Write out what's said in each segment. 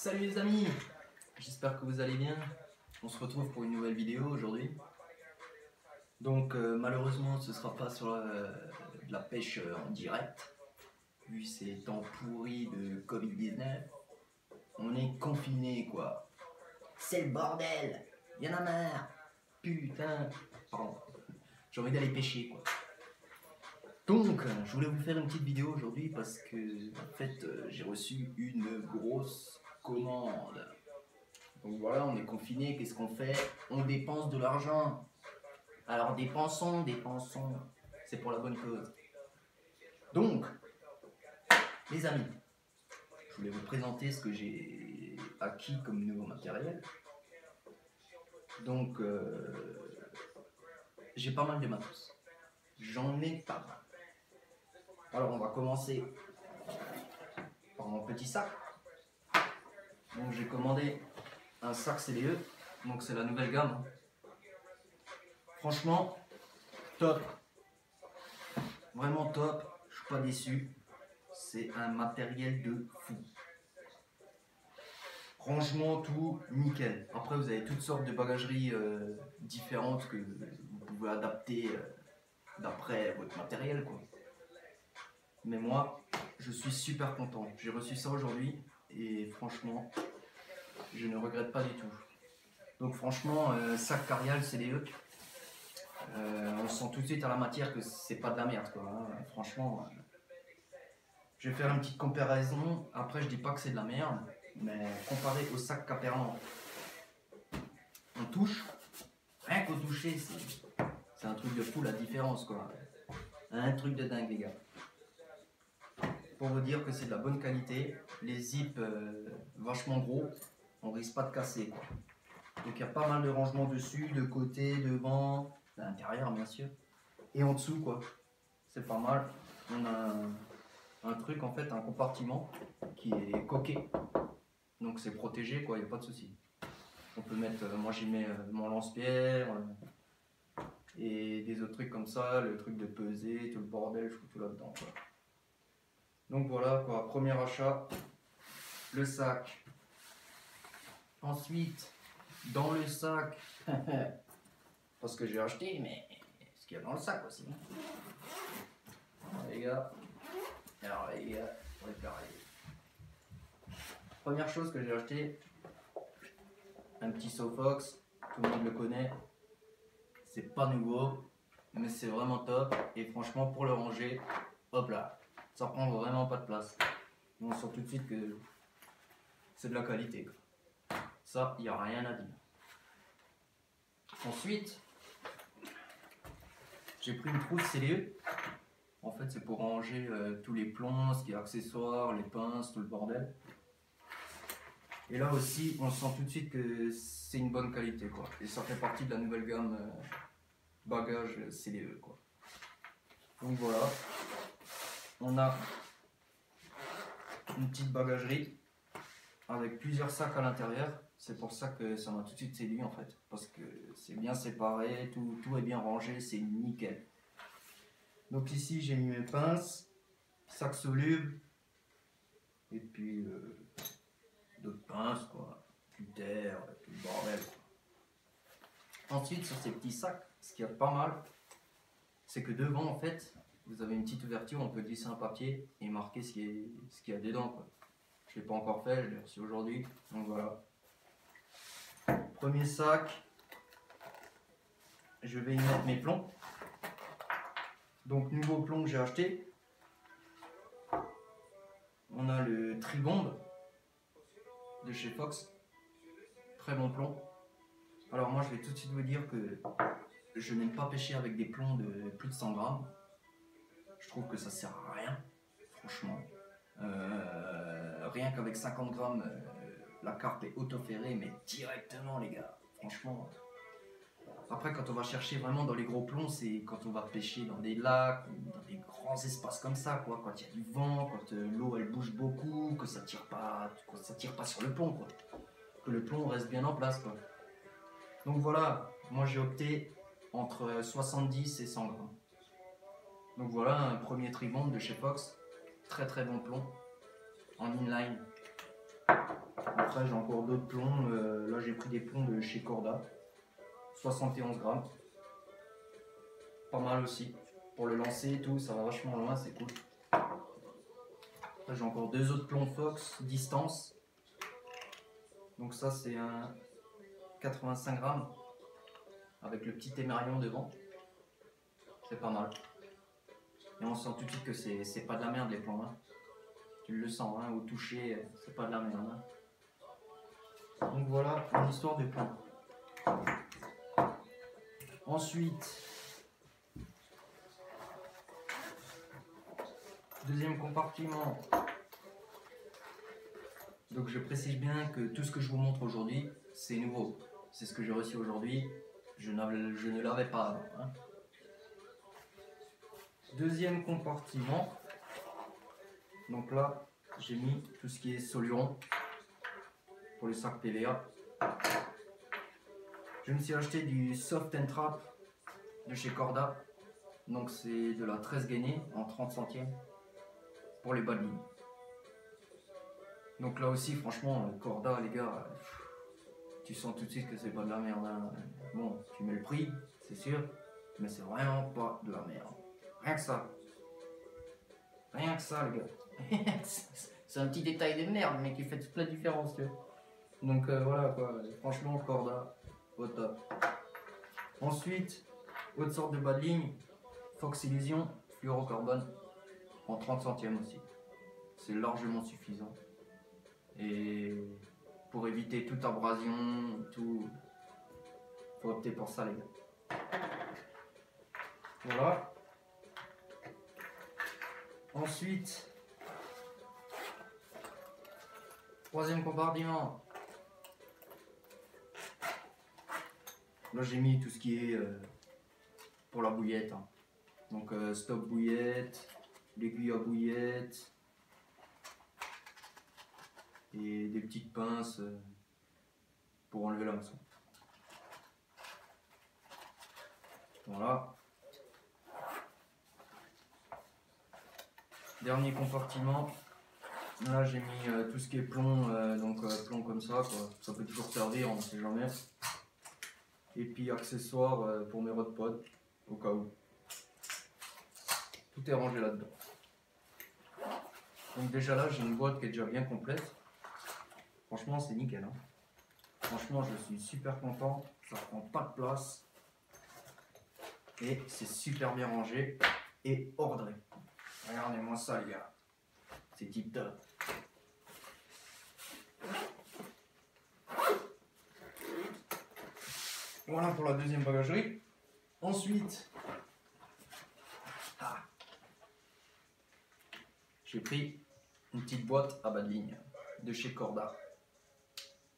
Salut les amis, j'espère que vous allez bien. On se retrouve pour une nouvelle vidéo aujourd'hui. Donc malheureusement ce sera pas sur de la pêche en direct. Vu ces temps pourris de Covid-19, on est confinés quoi. C'est le bordel, y'en a marre. Putain, pardon, j'ai envie d'aller pêcher quoi. Donc je voulais vous faire une petite vidéo aujourd'hui parce que en fait j'ai reçu une grosse commande. Donc voilà, on est confiné, qu'est-ce qu'on fait? On dépense de l'argent. Alors dépensons, c'est pour la bonne cause. Donc, les amis, je voulais vous présenter ce que j'ai acquis comme nouveau matériel. Donc, j'ai pas mal de matos. J'en ai pas mal. Alors on va commencer par mon petit sac. Donc j'ai commandé un sac CDE, donc c'est la nouvelle gamme. Franchement, top. Vraiment top, je suis pas déçu. C'est un matériel de fou. Rangement, tout, nickel. Après, vous avez toutes sortes de bagageries différentes que vous pouvez adapter d'après votre matériel, quoi. Mais moi, je suis super content. J'ai reçu ça aujourd'hui et franchement, je ne regrette pas du tout. Donc franchement, sac Carial CDE, on sent tout de suite à la matière que c'est pas de la merde, quoi. Hein. Franchement, je vais faire une petite comparaison. Après, je dis pas que c'est de la merde. Mais comparé au sac Caperlan, on touche, rien qu'au toucher, c'est un truc de fou la différence quoi. Un truc de dingue les gars. Pour vous dire que c'est de la bonne qualité, les zips vachement gros, on risque pas de casser quoi. Donc il y a pas mal de rangements dessus, de côté, devant, à l'intérieur bien sûr, et en dessous quoi. C'est pas mal. On a un truc en fait, un compartiment qui est coqué. Donc c'est protégé quoi, il n'y a pas de souci. On peut mettre, moi j'y mets mon lance-pierre et des autres trucs comme ça, le truc de peser, tout le bordel, je fous tout là-dedans. Donc voilà quoi, premier achat, le sac. Ensuite, dans le sac, parce que j'ai acheté, mais ce qu'il y a dans le sac aussi. Alors les gars, préparez. Première chose que j'ai acheté, un petit Sofox, tout le monde le connaît, c'est pas nouveau, mais c'est vraiment top, et franchement pour le ranger, hop là, ça prend vraiment pas de place. On sent tout de suite que c'est de la qualité. Ça, il n'y a rien à dire. Ensuite, j'ai pris une trousse CDE, en fait c'est pour ranger tous les plombs, ce qui est accessoires, les pinces, tout le bordel. Et là aussi, on sent tout de suite que c'est une bonne qualité quoi. Et ça fait partie de la nouvelle gamme bagage CDE quoi. Donc voilà, on a une petite bagagerie avec plusieurs sacs à l'intérieur. C'est pour ça que ça m'a tout de suite séduit en fait, parce que c'est bien séparé, tout est bien rangé, c'est nickel. Donc ici j'ai mis mes pinces, sac soluble, et puis d'autres pinces quoi, cutter, tout le bordel quoi. Ensuite sur ces petits sacs, ce qu'il y a de pas mal, c'est que devant en fait, vous avez une petite ouverture, on peut glisser un papier et marquer ce qu'il y a dedans quoi. Je ne l'ai pas encore fait, je l'ai reçu aujourd'hui, donc voilà. Premier sac, je vais y mettre mes plombs. Donc nouveau plomb que j'ai acheté. On a le Tribombe de chez Fox, très bon plomb. Alors moi je vais tout de suite vous dire que je n'aime pas pêcher avec des plombs de plus de 100 grammes. Je trouve que ça sert à rien, franchement. Rien qu'avec 50 grammes, la carpe est autoferrée, mais directement les gars, franchement. Après quand on va chercher vraiment dans les gros plombs, c'est quand on va pêcher dans des lacs, dans des grands espaces comme ça, quoi. Quand il y a du vent, quand l'eau elle bouge beaucoup, que ça tire pas sur le plomb, quoi. Que le plomb reste bien en place, quoi. Donc voilà, moi j'ai opté entre 70 et 100 grammes. Donc voilà un premier Tribombe de chez Fox, très très bon plomb, en inline. Après j'ai encore d'autres plombs, là j'ai pris des plombs de chez Corda, 71 grammes, pas mal aussi, pour le lancer et tout, ça va vachement loin, c'est cool. Après j'ai encore deux autres plombs Fox, distance, donc ça c'est un 85 grammes, avec le petit émerillon devant, c'est pas mal. Et on sent tout de suite que c'est pas de la merde les plombs, hein. Tu le sens, hein, au toucher, c'est pas de la merde. Hein. Donc voilà une histoire de plombs. Ensuite, deuxième compartiment. Donc je précise bien que tout ce que je vous montre aujourd'hui, c'est nouveau. C'est ce que j'ai reçu aujourd'hui. Je ne l'avais pas avant. Hein. Deuxième compartiment. Donc là, j'ai mis tout ce qui est soluron pour les sacs PVA. Je me suis acheté du Soft and Trap de chez Corda. Donc c'est de la 13 gainée en 30 centièmes pour les bas de ligne. Donc là aussi, franchement, Corda, les gars, tu sens tout de suite que c'est pas de la merde. Hein. Bon, tu mets le prix, c'est sûr, mais c'est vraiment pas de la merde. Rien que ça. Rien que ça, les gars. C'est un petit détail de merde, mais qui fait toute la différence. Tu vois. Donc voilà, quoi. Franchement, Corda, au top. Ensuite, autre sorte de bas de ligne, Fox Illusion, fluorocarbone, en 30 centièmes aussi. C'est largement suffisant. Et pour éviter toute abrasion, tout, faut opter pour ça, les gars. Voilà. Ensuite, troisième compartiment. Là, j'ai mis tout ce qui est pour la bouillette. Hein. Donc, stop bouillette, l'aiguille à bouillette et des petites pinces pour enlever l'hameçon. Voilà. Dernier compartiment. Là, j'ai mis tout ce qui est plomb, plomb comme ça, quoi. Ça peut toujours servir, on ne sait jamais. Et puis accessoires pour mes rodpods, au cas où. Tout est rangé là-dedans. Donc déjà là, j'ai une boîte qui est déjà bien complète. Franchement, c'est nickel. Hein. Franchement, je suis super content. Ça prend pas de place. Et c'est super bien rangé et ordré. Regardez-moi ça, les gars. C'est tip top. Voilà pour la deuxième bagagerie. Ensuite, j'ai pris une petite boîte à bas de ligne de chez Corda.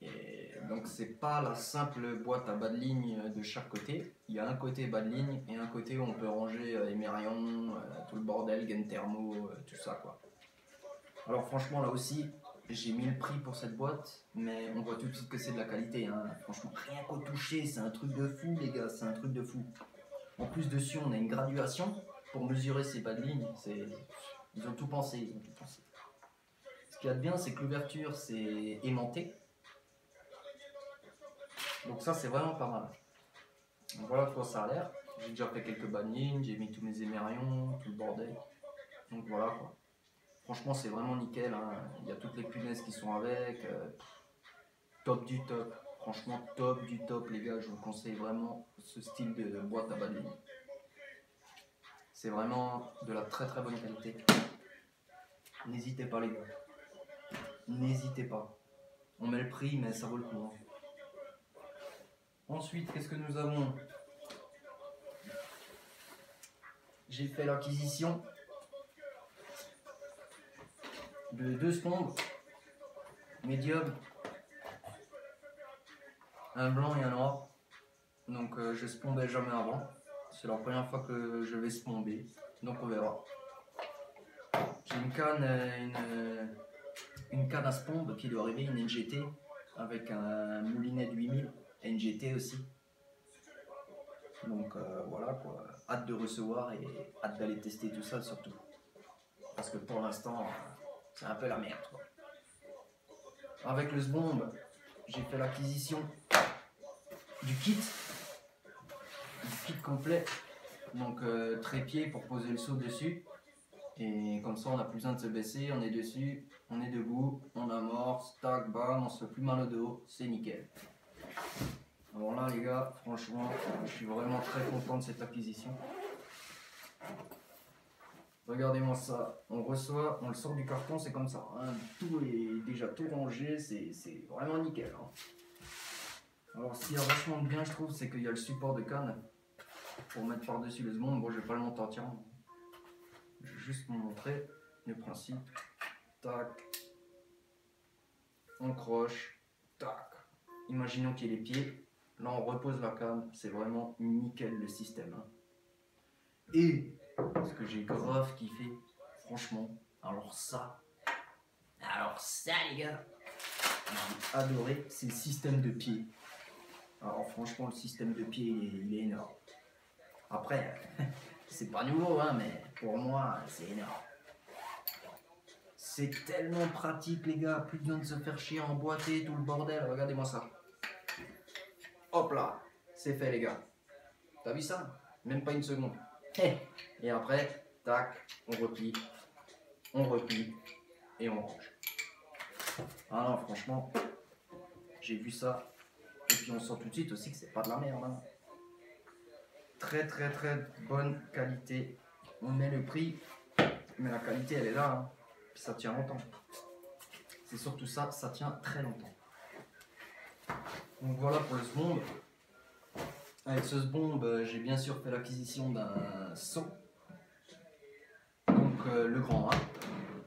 Et donc c'est pas la simple boîte à bas de ligne de chaque côté. Il y a un côté bas de ligne et un côté où on peut ranger émerillon, tout le bordel, gain thermo, tout ça quoi. Alors franchement là aussi, j'ai mis le prix pour cette boîte, mais on voit tout de suite que c'est de la qualité. Hein. Franchement, rien qu'au toucher, c'est un truc de fou les gars, c'est un truc de fou. En plus dessus, on a une graduation pour mesurer ces bas de ligne. Ils ont tout pensé, ils ont tout pensé. Ce qu'il y a de bien, c'est que l'ouverture c'est aimanté. Donc ça c'est vraiment pas mal. Donc voilà de quoi ça a l'air. J'ai déjà fait quelques bas de ligne, j'ai mis tous mes émerillons, tout le bordel. Donc voilà quoi. Franchement c'est vraiment nickel. Hein. Il y a toutes les punaises qui sont avec. Top du top. Franchement top du top les gars. Je vous conseille vraiment ce style de boîte à bas de ligne. C'est vraiment de la très très bonne qualité. N'hésitez pas les gars. N'hésitez pas. On met le prix mais ça vaut le coup. Hein. Ensuite, qu'est-ce que nous avons? J'ai fait l'acquisition de 2 spombes médium, un blanc et un noir. Donc je spombais jamais avant. C'est la première fois que je vais spomber. Donc on verra. J'ai une canne à spombe qui doit arriver, une NGT, avec un moulinet de 8000, NGT aussi. Donc voilà quoi, hâte de recevoir et hâte d'aller tester tout ça surtout. Parce que pour l'instant, c'est un peu la merde quoi. avec le SBomb, j'ai fait l'acquisition du kit complet. Donc trépied pour poser le seau dessus. Et comme ça on n'a plus besoin de se baisser, on est dessus, on est debout, on amorce, tac, bam, on se fait plus mal au dos, c'est nickel. Alors là les gars, franchement, je suis vraiment très content de cette acquisition. Regardez-moi ça, on reçoit, on le sort du carton, c'est comme ça, hein. Tout est déjà tout rangé, c'est vraiment nickel. Hein. Alors ce qui a vachement de bien je trouve, c'est qu'il y a le support de canne pour mettre par-dessus le SBomb. Bon, je vais pas le monter entièrement. Je vais juste vous montrer le principe. Tac. On croche. Tac. Imaginons qu'il y ait les pieds. Là, on repose la canne. C'est vraiment nickel le système. Hein. Et ce que j'ai grave kiffé, franchement, alors ça, les gars, j'ai adoré, c'est le système de pied. Alors franchement, le système de pied, il est énorme. Après, c'est pas nouveau, hein, mais pour moi, c'est énorme. C'est tellement pratique, les gars. Plus besoin de se faire chier, emboîter, tout le bordel. Regardez-moi ça. Hop là, c'est fait, les gars. T'as vu ça? Même pas une seconde. Et après, tac, on replie et on range. Ah non, franchement, j'ai vu ça. Et puis on sent tout de suite aussi que c'est pas de la merde. Hein. Très bonne qualité. On met le prix, mais la qualité elle est là. Hein. Puis ça tient longtemps. C'est surtout ça, ça tient très longtemps. Donc voilà pour le SBomb. Avec ce SBomb, j'ai bien sûr fait l'acquisition d'un seau. Donc le grand 1.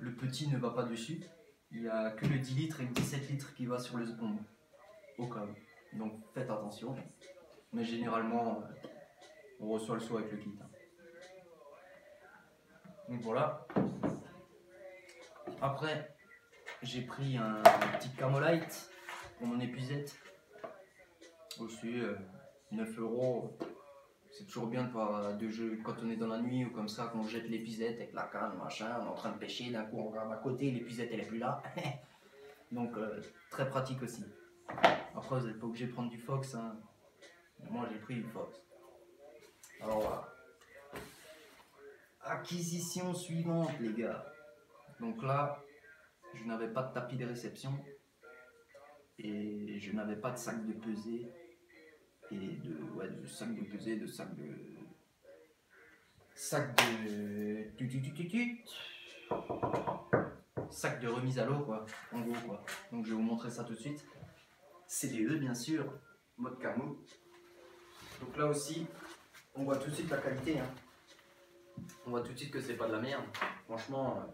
Le petit ne va pas dessus. Il n'y a que le 10 litres et le 17 litres qui va sur le SBomb. Au cas où. Donc faites attention. Mais généralement, on reçoit le seau avec le kit. Donc voilà. Après, j'ai pris un petit Camolite pour mon épuisette. Aussi, 9 €. C'est toujours bien de voir de jeu quand on est dans la nuit ou comme ça, qu'on jette l'épuisette avec la canne, machin, on est en train de pêcher, d'un coup on regarde à côté, l'épuisette elle est plus là. Donc très pratique aussi. Après vous n'êtes pas obligé de prendre du Fox, hein. Moi j'ai pris du Fox. Alors voilà. Acquisition suivante les gars. Donc là, je n'avais pas de tapis de réception et je n'avais pas de sac de pesée et de sac de pesée, sac de remise à l'eau quoi, en gros quoi. Donc je vais vous montrer ça tout de suite. CDE bien sûr, mode camo. Donc là aussi, on voit tout de suite la qualité. Hein. On voit tout de suite que c'est pas de la merde. Franchement,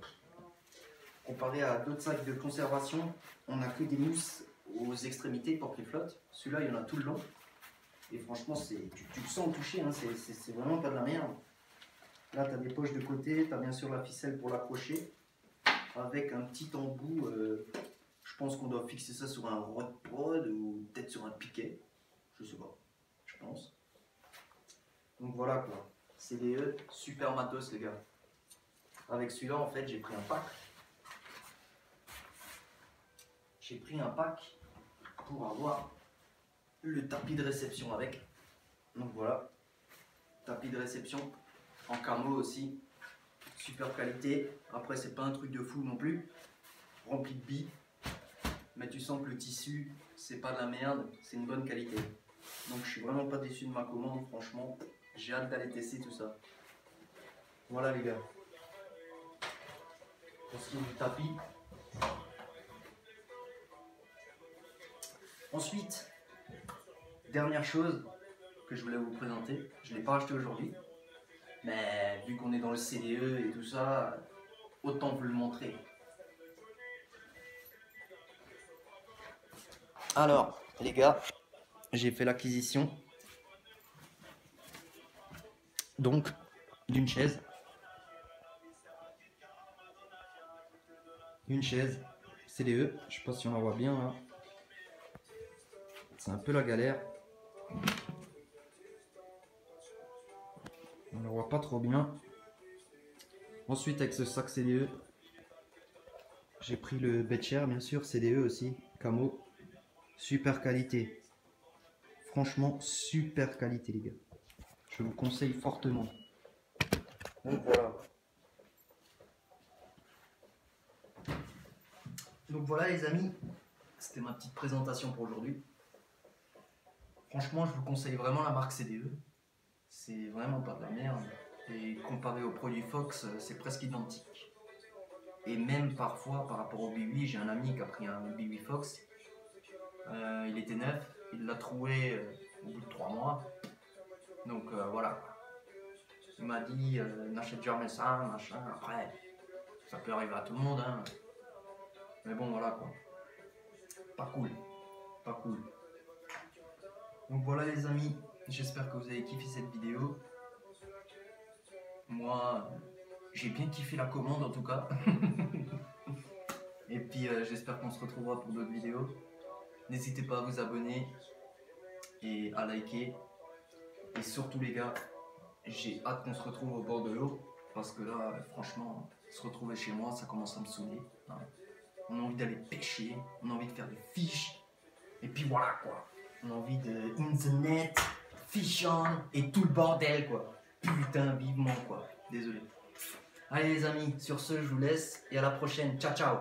comparé à d'autres sacs de conservation, on n'a que des mousses aux extrémités pour qu'ils flottent. Celui-là, il y en a tout le long. Et franchement, tu le sens au toucher, hein, c'est vraiment pas de la merde. Là, tu as des poches de côté, tu as bien sûr la ficelle pour l'accrocher. Avec un petit embout, je pense qu'on doit fixer ça sur un rod prod ou peut-être sur un piquet. Je sais pas, je pense. Donc voilà quoi, CDE, super matos les gars. Avec celui-là, en fait, j'ai pris un pack. J'ai pris un pack pour avoir le tapis de réception avec. Donc voilà, tapis de réception en camo aussi, super qualité. Après c'est pas un truc de fou non plus, rempli de billes, mais tu sens que le tissu c'est pas de la merde, c'est une bonne qualité. Donc je suis vraiment pas déçu de ma commande, franchement, j'ai hâte d'aller tester tout ça. Voilà les gars, pour ce qui est du tapis. Ensuite, dernière chose que je voulais vous présenter, je ne l'ai pas acheté aujourd'hui, mais vu qu'on est dans le CDE et tout ça, autant vous le montrer. Alors, les gars, j'ai fait l'acquisition donc d'une chaise. Une chaise CDE, je sais pas si on la voit bien là. C'est un peu la galère. On ne la voit pas trop bien. Ensuite avec ce sac CDE, J'ai pris le Betcher, bien sûr, CDE aussi, Camo. Super qualité. Franchement, super qualité, les gars. Je vous conseille fortement. Donc voilà. Donc voilà les amis, c'était ma petite présentation pour aujourd'hui. Franchement, je vous conseille vraiment la marque CDE. C'est vraiment pas de la merde. Et comparé au produit Fox, c'est presque identique. Et même parfois, par rapport au B8, j'ai un ami qui a pris un B8 Fox. Il était neuf, il l'a trouvé au bout de 3 mois. Donc voilà. Il m'a dit, n'achète jamais ça, machin. Après, ça peut arriver à tout le monde. Hein. Mais bon, voilà quoi. Pas cool. Pas cool. Donc voilà les amis, j'espère que vous avez kiffé cette vidéo. Moi, j'ai bien kiffé la commande en tout cas. Et puis j'espère qu'on se retrouvera pour d'autres vidéos. N'hésitez pas à vous abonner et à liker. Et surtout les gars, j'ai hâte qu'on se retrouve au bord de l'eau. Parce que là, franchement, se retrouver chez moi, ça commence à me saouler. Hein. On a envie d'aller pêcher, on a envie de faire des fiches. Et puis voilà quoi. On a envie de in the net, fish on et tout le bordel quoi. Putain, vivement quoi. Désolé. Allez les amis, sur ce, je vous laisse et à la prochaine. Ciao ciao.